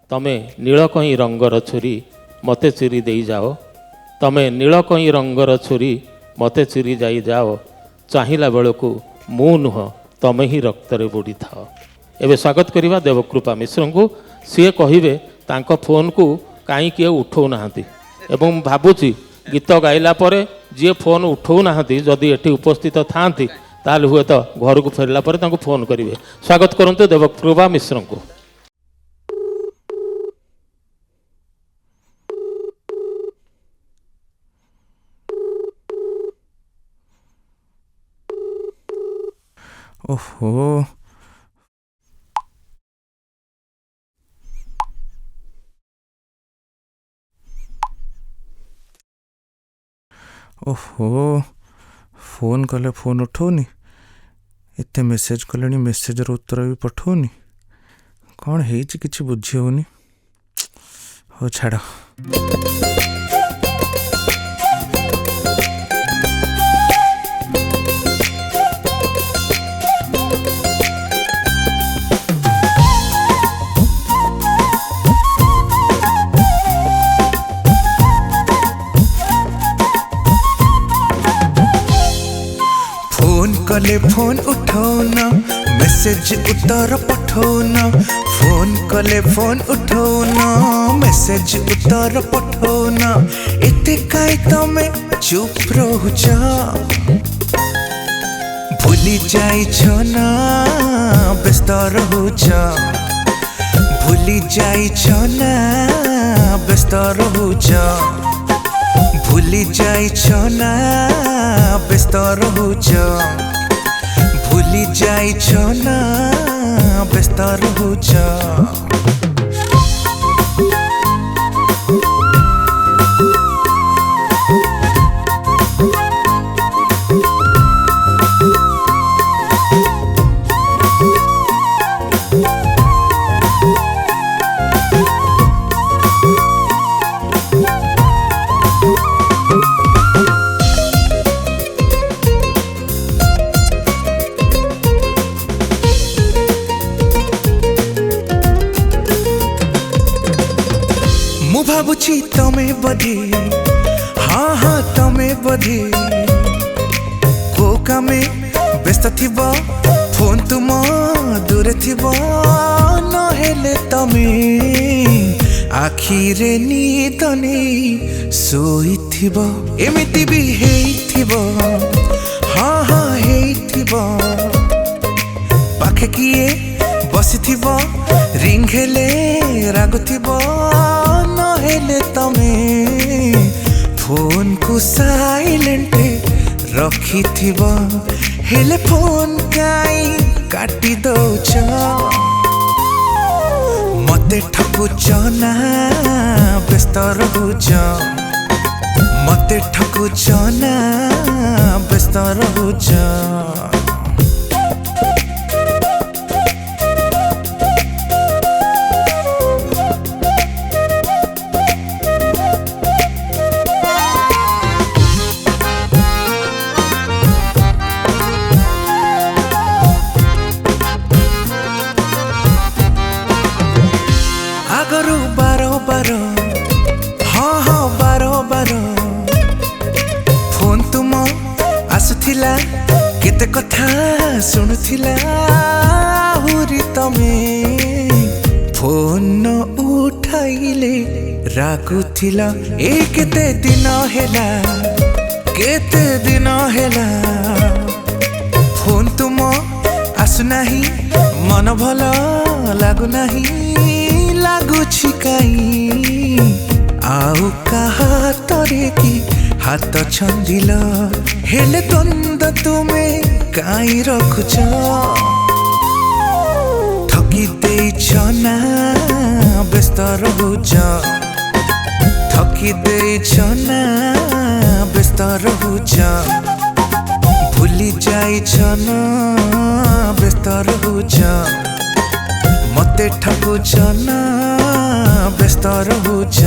तमे नीलकहीं रंगर छुरी मते चिरी दे जाओ तमे नीलकहीं रंगर छुरी मते चिरी जाई जाओ चाहिला बेलू मु नुह तमे ही रक्तरे बुड़ी थाओ। एबे स्वागत करिबा देवकृपा मिश्र को। सी कहिबे तांको फोन को कहीं किए उठौ नाहंती एवं भाबुची गीत गाइला परे जी फोन उठौ नाहंती जदि एठी उपस्थित थांती ताल हुए तो घर को फेरला परे तांको फोन करिवे। स्वागत करंतु देवकृपा मिश्र को। ओहो ओहो फोन कले फोन उठौनी एते मेसेज कले मेसेजर उत्तर भी पठौनी कौन है किसी बुझी होनी। हो छाड़ कले फोन उठौना मेसेज उत्तर पठौना फोन कले फोन उठौना मेसेज उत्तर पठौना एते काई तमे चुप रहुछ भूली जाइछ ना व्यस्त रहुछ भूली जाइछ ना व्यस्त रहुछ भूली जाइछ ना व्यस्त रहुछ भूली जाइछ ना व्यस्त रहुछ। मु भाबुची तमे बधी हाँ हाँ तमे बधी को कामे व्यस्त थिबो फोन तुम दूर थिबो नहेले तमे आखिरे नींद नहीं सोईथिबो एमिति भी हेइथिबो हाँ हाँ हेइथिबो पाखे किए बसिथिबो रिंग हेले रागुथिबो नहेले तमे फोन को साइलेंट रखिथिबो हेले फोन काई काटी दउछ मते ठकुछ ना व्यस्त रहुछ मते ठकुछ ना व्यस्त रहुछ। आगरू बारो बारो हाँ हाँ बारो बारो फोन तुम आसुथिला केते कथा शुणुथिला हुरी तमे फोन उठाइले रागुथिला ए केते दिन हेला फोन तुम आसुनाही मन भल लागुनाही लागुछि काई आउ कहा तरे की हाथ छंदिल हेले द्वंद तुमे काई रखुछ ठकी देइछ ना व्यस्त रहुछ ठकी देइछ ना व्यस्त रहुछ भूली जाइछ ना व्यस्त रहुछ मते ठकुछ ना व्यस्त रहुछ।